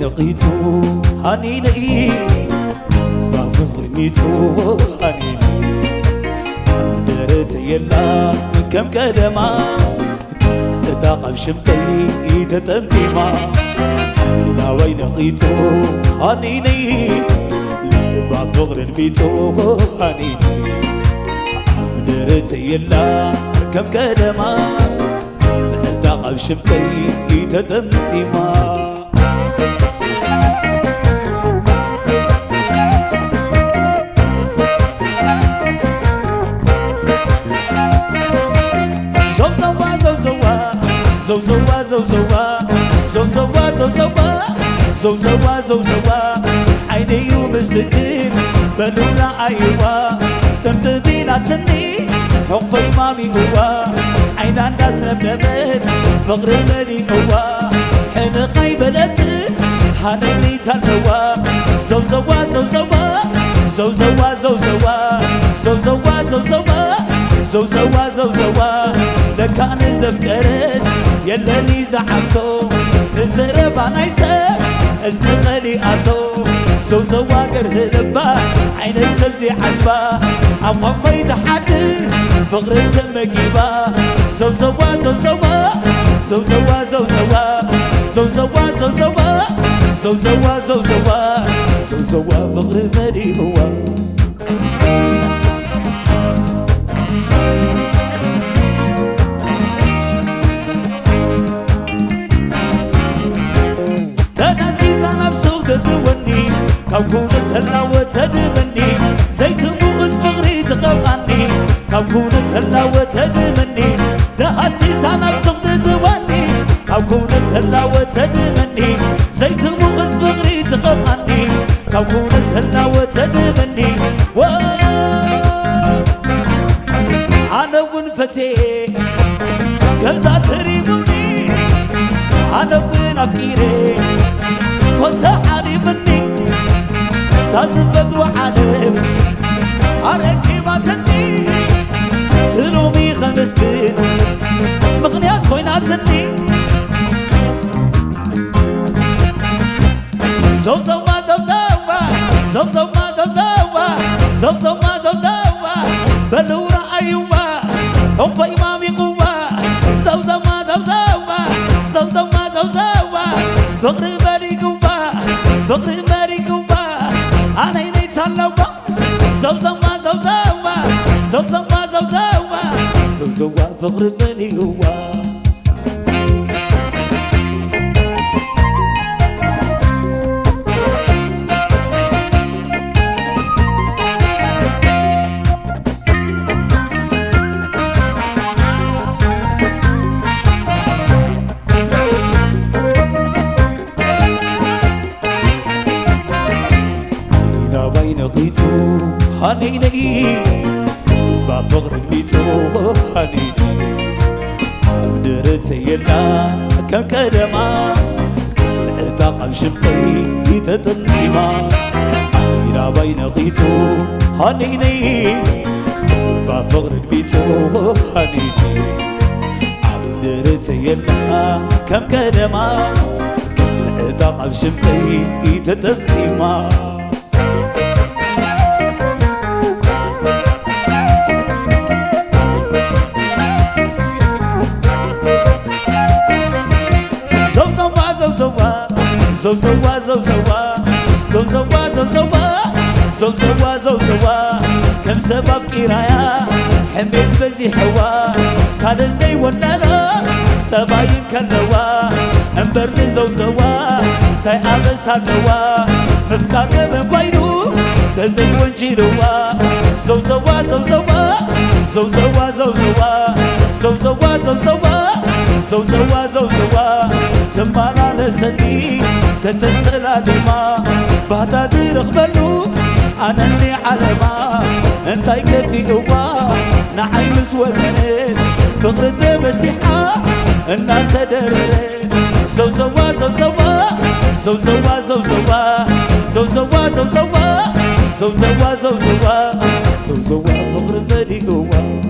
لقيتو هنيني بافغ ميتو هنيني درت يلا كم قدما تتاقب شمتي تتمتما هنا وين لقيتو هنيني بافغ ميتو هنيني درت يلا كم قدما تتاقب شمتي تتمتما زوزوا زوزوا زوزوا زوزوا زوزوا زوزوا عيني ومسكين بلونا أيوا تمتبينا تني حقي مامي هو عينا الناس نبنبت فقر المني هو حين خيبلت حنني تنوا زوزوا زوزوا زوزوا زوزوا زوزوا زوزوا زوزوا زوزوا لكان زفكرس يلني زعمتو نزرب عنايسة ازنغلي آتو زوزوا قره لبا عيني سبزي عجبا عوان فايد حدر فقر زمكيبا زوزوا زوزوا زوزوا زوزوا زوزوا زوزوا زوزوا زوزوا زوزوا فقر مالي هو تدوني كوكونة هلا وتدمني زيت مغز فغري تقواني كوكونة هلا وتدمني دهسيس أنا بسوق تدواني كوكونة هلا وتدمني زيت مغز فغري تقواني كوكونة هلا وتدمني أنا ونفتي كم زاتريبوني أنا ونفكيري كنت حالي مني تازفت وعالم عركي ما تني رومي خمسكين مغنيات خوينا تني زوزوا زوزوا زوزوا زوزوا زوزوا زوزوا بلورا أيوة هم في إمامي قوة زوزوا زوزوا زوزوا زوزوا فقر بالي قوة فقر بالي قوة أنا يني تسلوا زوزوا زوزوا زوزوا زوزوا زوزوا فقر بالي قوة لقيتو هنيني بفقر الميتو هنيني درت يلا كم قدما اتاقب شقي تتنيما إلى بين لقيتو هنيني بفقر الميتو هنيني درت يلا كم قدما اتاقب شقي تتنيما زوزوا زوزوا زوزوا زوزوا زوزوا زوزوا كم سبب كرايا حميت بزي حوا كان زي ونانا تباين كنوا انبر زوزوا تاي ابس هنوا مفكار بقايرو تزي ونجيروا زوزوا زوزوا زوزوا زوزوا زوزوا زوزوا زوزوا زوزوا تمالا لسني تتسلى دما بعد رغبلو أنني علما انتي كفي قوا نعي مسوكنين فقرت مسيحة إنا تدررين زوزوا زوزوا زوزوا زوزوا زوزوا زوزوا زوزوا زوزوا زوزوا فقر بدي قوا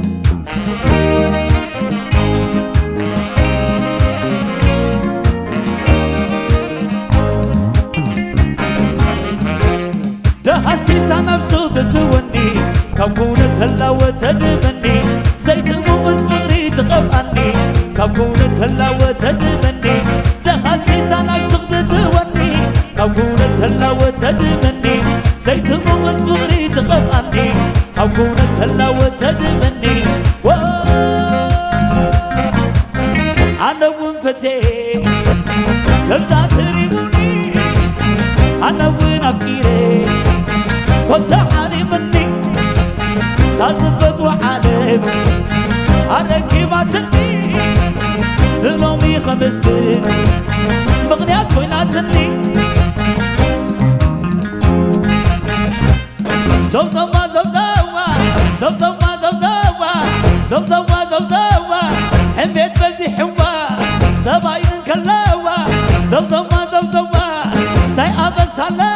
دهسيسا نفسو تتوني كابونة هلا وتدبني زيت مغز فقري تقبعني كابونة هلا وتدبني دهسيسا نفسو تتوني كابونة هلا وتدبني زيت مغز فقري تقبعني كابونة هلا وتدبني أنا وانفتي تبزع تريدني أنا وين أفكيري وتسحني مني تزبط وعالم أنا كيما تني لنومي خمسكين مغنيات وينا تني زوزوا زوزوا زوزوا زوزوا زوزوا زوزوا حميت بزي حوا تباين كلاوا زوزوا زوزوا تاي أبس هلا